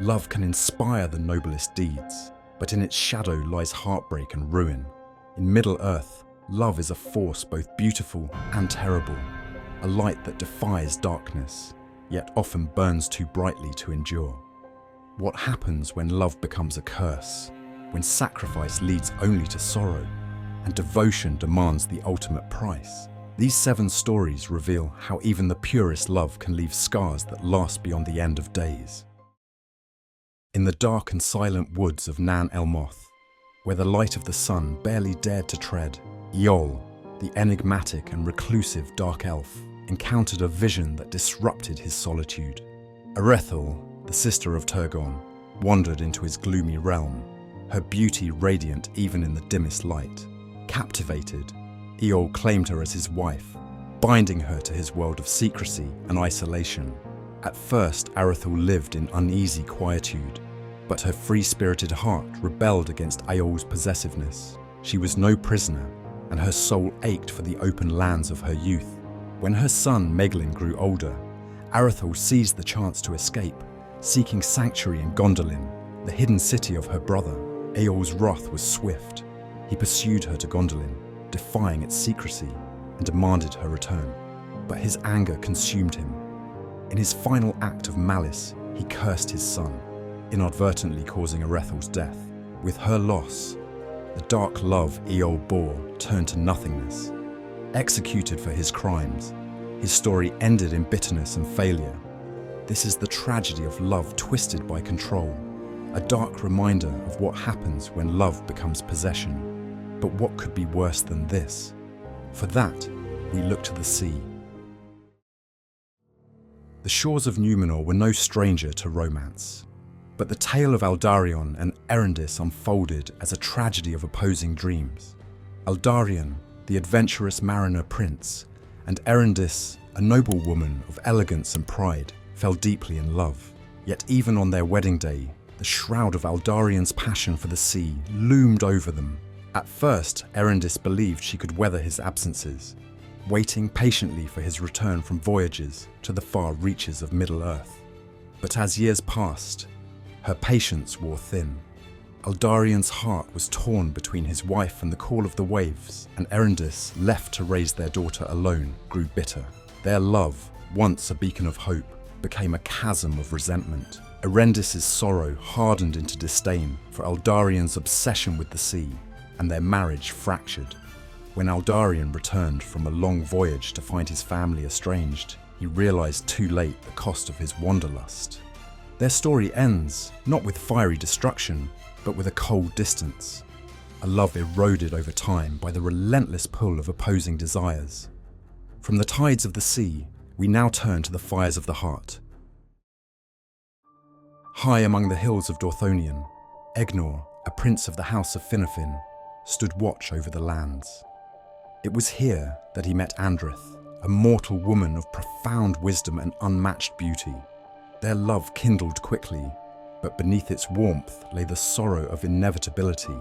Love can inspire the noblest deeds, but in its shadow lies heartbreak and ruin. In Middle-earth, love is a force both beautiful and terrible, a light that defies darkness, yet often burns too brightly to endure. What happens when love becomes a curse, when sacrifice leads only to sorrow, and devotion demands the ultimate price? These 7 stories reveal how even the purest love can leave scars that last beyond the end of days. In the dark and silent woods of Nan Elmoth, where the light of the sun barely dared to tread, Eöl, the enigmatic and reclusive dark elf, encountered a vision that disrupted his solitude. Aredhel, the sister of Turgon, wandered into his gloomy realm, her beauty radiant even in the dimmest light. Captivated, Eöl claimed her as his wife, binding her to his world of secrecy and isolation. At first, Aredhel lived in uneasy quietude, but her free-spirited heart rebelled against Eöl's possessiveness. She was no prisoner, and her soul ached for the open lands of her youth. When her son Meglin grew older, Aredhel seized the chance to escape, seeking sanctuary in Gondolin, the hidden city of her brother. Eöl's wrath was swift. He pursued her to Gondolin, defying its secrecy, and demanded her return. But his anger consumed him. In his final act of malice, he cursed his son, inadvertently causing Aredhel's death. With her loss, the dark love Eöl bore turned to nothingness. Executed for his crimes, his story ended in bitterness and failure. This is the tragedy of love twisted by control, a dark reminder of what happens when love becomes possession. But what could be worse than this? For that, we look to the sea. The shores of Numenor were no stranger to romance, but the tale of Aldarion and Erendis unfolded as a tragedy of opposing dreams. Aldarion, the adventurous mariner prince, and Erendis, a noble woman of elegance and pride, fell deeply in love. Yet even on their wedding day, the shroud of Aldarion's passion for the sea loomed over them. At first, Erendis believed she could weather his absences, waiting patiently for his return from voyages to the far reaches of Middle-earth. But as years passed, her patience wore thin. Aldarion's heart was torn between his wife and the call of the waves, and Erendis, left to raise their daughter alone, grew bitter. Their love, once a beacon of hope, became a chasm of resentment. Erendis' sorrow hardened into disdain for Aldarion's obsession with the sea, and their marriage fractured. When Aldarion returned from a long voyage to find his family estranged, he realized too late the cost of his wanderlust. Their story ends, not with fiery destruction, but with a cold distance, a love eroded over time by the relentless pull of opposing desires. From the tides of the sea, we now turn to the fires of the heart. High among the hills of Dorthonion, Egnor, a prince of the house of Finarfin, stood watch over the lands. It was here that he met Andrith, a mortal woman of profound wisdom and unmatched beauty. Their love kindled quickly, but beneath its warmth lay the sorrow of inevitability.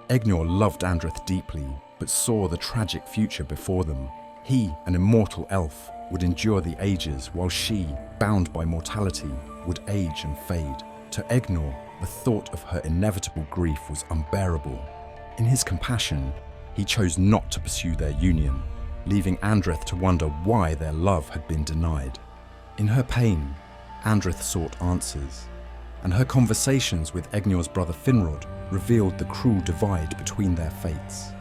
Egnor loved Andrith deeply, but saw the tragic future before them. He, an immortal elf, would endure the ages, while she, bound by mortality, would age and fade. To Egnor, the thought of her inevitable grief was unbearable. In his compassion, he chose not to pursue their union, leaving Andrith to wonder why their love had been denied. In her pain, Andrith sought answers, and her conversations with Egnor's brother Finrod revealed the cruel divide between their fates.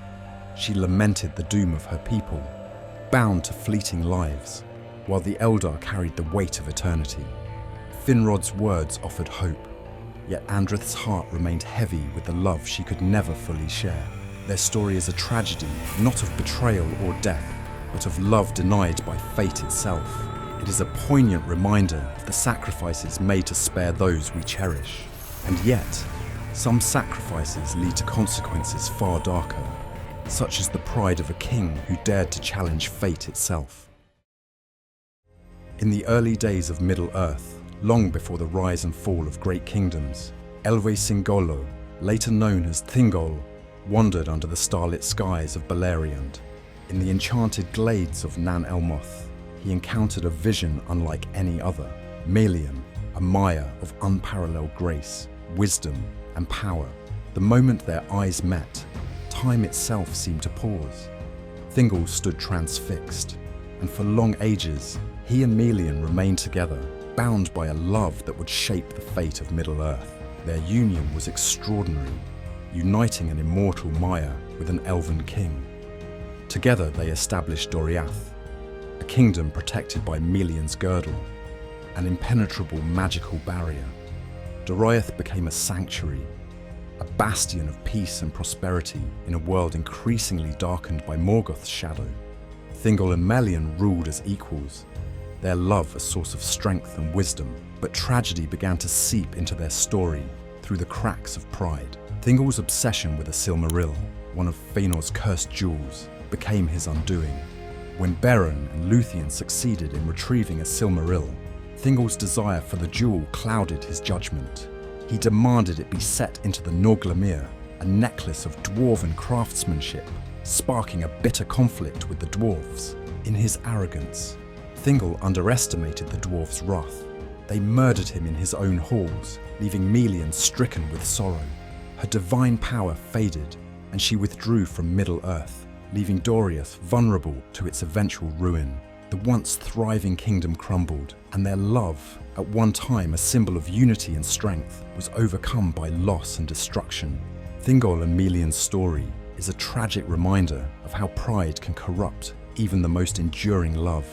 She lamented the doom of her people, bound to fleeting lives, while the Eldar carried the weight of eternity. Finrod's words offered hope, yet Andrith's heart remained heavy with the love she could never fully share. Their story is a tragedy, not of betrayal or death, but of love denied by fate itself. It is a poignant reminder of the sacrifices made to spare those we cherish. And yet, some sacrifices lead to consequences far darker, such as the pride of a king who dared to challenge fate itself. In the early days of Middle-earth, long before the rise and fall of great kingdoms, Elve Singolo, later known as Thingol, wandered under the starlit skies of Beleriand. In the enchanted glades of Nan Elmoth, he encountered a vision unlike any other. Melian, a mire of unparalleled grace, wisdom, and power. The moment their eyes met, time itself seemed to pause. Thingol stood transfixed, and for long ages, he and Melian remained together, bound by a love that would shape the fate of Middle-earth. Their union was extraordinary, uniting an immortal Maya with an elven king. Together they established Doriath, a kingdom protected by Melian's girdle, an impenetrable magical barrier. Doriath became a sanctuary, a bastion of peace and prosperity in a world increasingly darkened by Morgoth's shadow. Thingol and Melian ruled as equals, their love a source of strength and wisdom, but tragedy began to seep into their story through the cracks of pride. Thingol's obsession with a Silmaril, one of Feanor's cursed jewels, became his undoing. When Beren and Lúthien succeeded in retrieving a Silmaril, Thingol's desire for the jewel clouded his judgment. He demanded it be set into the Norglamir, a necklace of dwarven craftsmanship, sparking a bitter conflict with the dwarves. In his arrogance, Thingol underestimated the dwarves' wrath. They murdered him in his own halls, leaving Melian stricken with sorrow. Her divine power faded, and she withdrew from Middle-earth, leaving Doriath vulnerable to its eventual ruin. The once thriving kingdom crumbled, and their love, at one time a symbol of unity and strength, was overcome by loss and destruction. Thingol and Melian's story is a tragic reminder of how pride can corrupt even the most enduring love,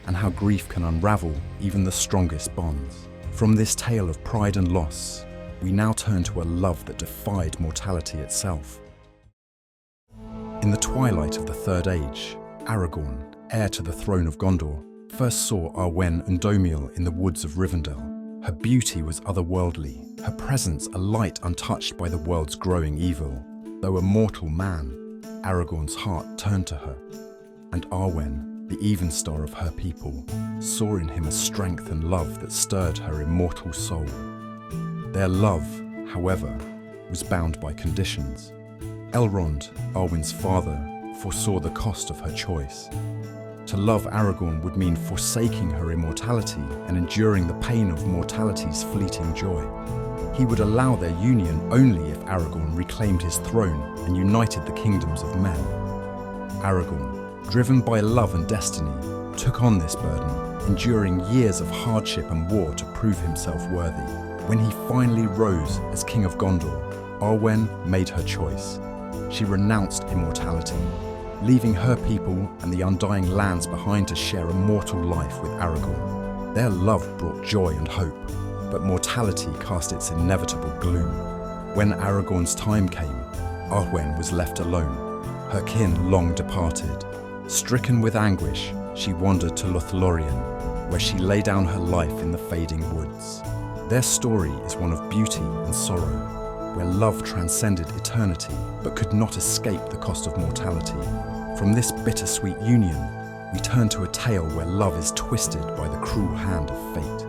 and how grief can unravel even the strongest bonds. From this tale of pride and loss, we now turn to a love that defied mortality itself. In the twilight of the Third Age, Aragorn, heir to the throne of Gondor, first saw Arwen and Domiel in the woods of Rivendell. Her beauty was otherworldly, her presence a light untouched by the world's growing evil. Though a mortal man, Aragorn's heart turned to her, and Arwen, the Evenstar of her people, saw in him a strength and love that stirred her immortal soul. Their love, however, was bound by conditions. Elrond, Arwen's father, foresaw the cost of her choice. To love Aragorn would mean forsaking her immortality and enduring the pain of mortality's fleeting joy. He would allow their union only if Aragorn reclaimed his throne and united the kingdoms of men. Aragorn, driven by love and destiny, took on this burden, enduring years of hardship and war to prove himself worthy. When he finally rose as King of Gondor, Arwen made her choice. She renounced immortality, leaving her people and the undying lands behind to share a mortal life with Aragorn. Their love brought joy and hope, but mortality cast its inevitable gloom. When Aragorn's time came, Arwen was left alone, her kin long departed. Stricken with anguish, she wandered to Lothlorien, where she lay down her life in the fading woods. Their story is one of beauty and sorrow, where love transcended eternity but could not escape the cost of mortality. From this bittersweet union, we turn to a tale where love is twisted by the cruel hand of fate.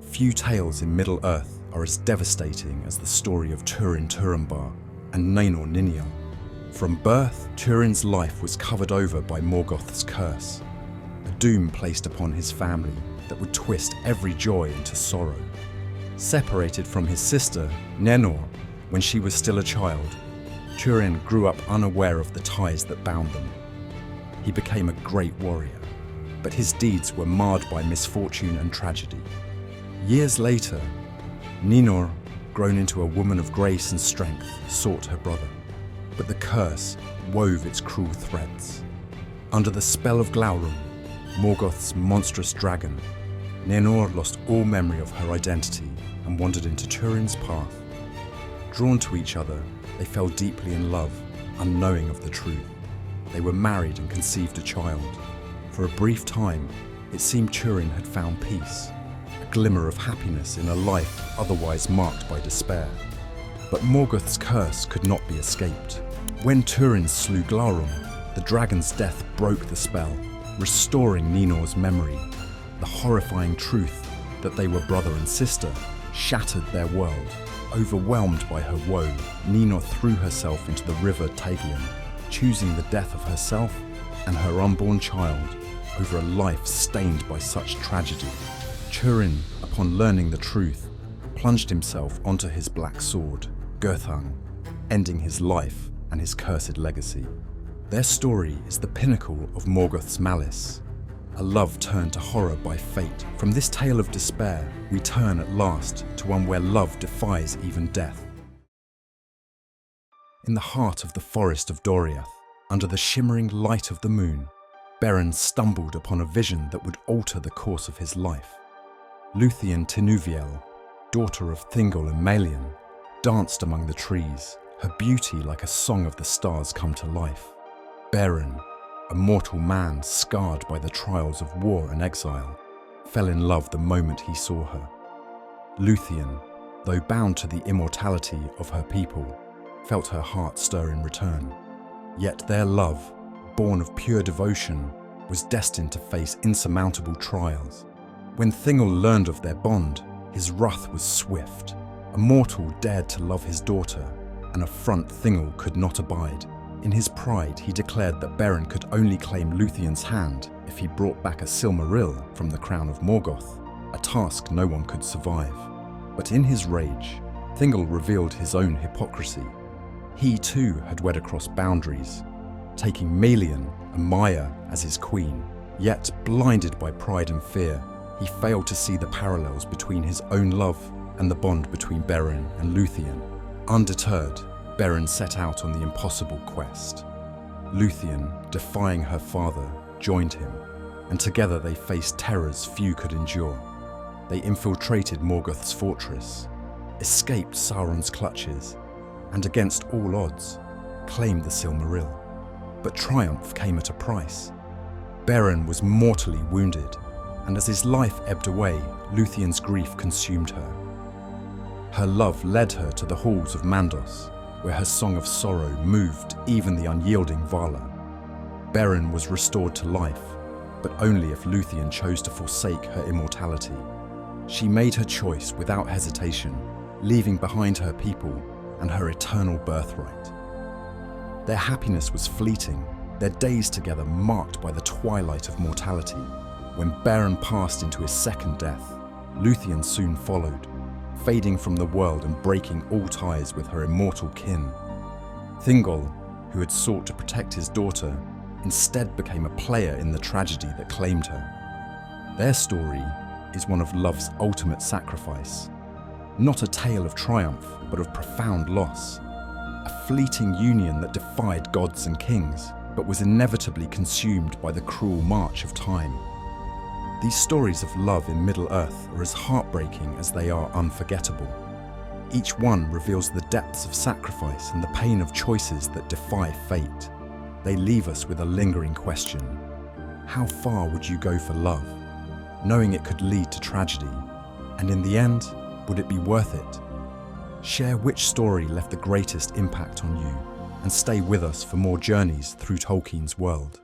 Few tales in Middle-earth are as devastating as the story of Túrin Turambar and Nienor Ninja. From birth, Túrin's life was covered over by Morgoth's curse, a doom placed upon his family that would twist every joy into sorrow. Separated from his sister, Nienor, when she was still a child, Túrin grew up unaware of the ties that bound them. He became a great warrior, but his deeds were marred by misfortune and tragedy. Years later, Nienor, grown into a woman of grace and strength, sought her brother, but the curse wove its cruel threads. Under the spell of Glaurung, Morgoth's monstrous dragon, Nienor lost all memory of her identity and wandered into Túrin's path. Drawn to each other, they fell deeply in love, unknowing of the truth. They were married and conceived a child. For a brief time, it seemed Túrin had found peace, a glimmer of happiness in a life otherwise marked by despair. But Morgoth's curse could not be escaped. When Túrin slew Glaurung, the dragon's death broke the spell, restoring Nienor's memory. The horrifying truth that they were brother and sister shattered their world. Overwhelmed by her woe, Nienor threw herself into the river Taglion, choosing the death of herself and her unborn child over a life stained by such tragedy. Túrin, upon learning the truth, plunged himself onto his black sword, Gurthang, ending his life and his cursed legacy. Their story is the pinnacle of Morgoth's malice, a love turned to horror by fate. From this tale of despair, we turn at last to one where love defies even death. In the heart of the forest of Doriath, under the shimmering light of the moon, Beren stumbled upon a vision that would alter the course of his life. Lúthien Tinuviel, daughter of Thingol and Melian, danced among the trees, her beauty like a song of the stars come to life. Beren, a mortal man scarred by the trials of war and exile, fell in love the moment he saw her. Lúthien, though bound to the immortality of her people, felt her heart stir in return. Yet their love, born of pure devotion, was destined to face insurmountable trials. When Thingol learned of their bond, his wrath was swift. A mortal dared to love his daughter, an affront Thingol could not abide. In his pride, he declared that Beren could only claim Lúthien's hand if he brought back a Silmaril from the crown of Morgoth, a task no one could survive. But in his rage, Thingol revealed his own hypocrisy. He too had wed across boundaries, taking Melian and Maya as his queen. Yet, blinded by pride and fear, he failed to see the parallels between his own love and the bond between Beren and Lúthien. Undeterred, Beren set out on the impossible quest. Lúthien, defying her father, joined him, and together they faced terrors few could endure. They infiltrated Morgoth's fortress, escaped Sauron's clutches, and against all odds, claimed the Silmaril. But triumph came at a price. Beren was mortally wounded, and as his life ebbed away, Lúthien's grief consumed her. Her love led her to the halls of Mandos, where her song of sorrow moved even the unyielding Vala. Beren was restored to life, but only if Lúthien chose to forsake her immortality. She made her choice without hesitation, leaving behind her people and her eternal birthright. Their happiness was fleeting, their days together marked by the twilight of mortality. When Beren passed into his second death, Lúthien soon followed, fading from the world and breaking all ties with her immortal kin. Thingol, who had sought to protect his daughter, instead became a player in the tragedy that claimed her. Their story is one of love's ultimate sacrifice, not a tale of triumph, but of profound loss. A fleeting union that defied gods and kings, but was inevitably consumed by the cruel march of time. These stories of love in Middle-earth are as heartbreaking as they are unforgettable. Each one reveals the depths of sacrifice and the pain of choices that defy fate. They leave us with a lingering question. How far would you go for love, knowing it could lead to tragedy? And in the end, would it be worth it? Share which story left the greatest impact on you, and stay with us for more journeys through Tolkien's world.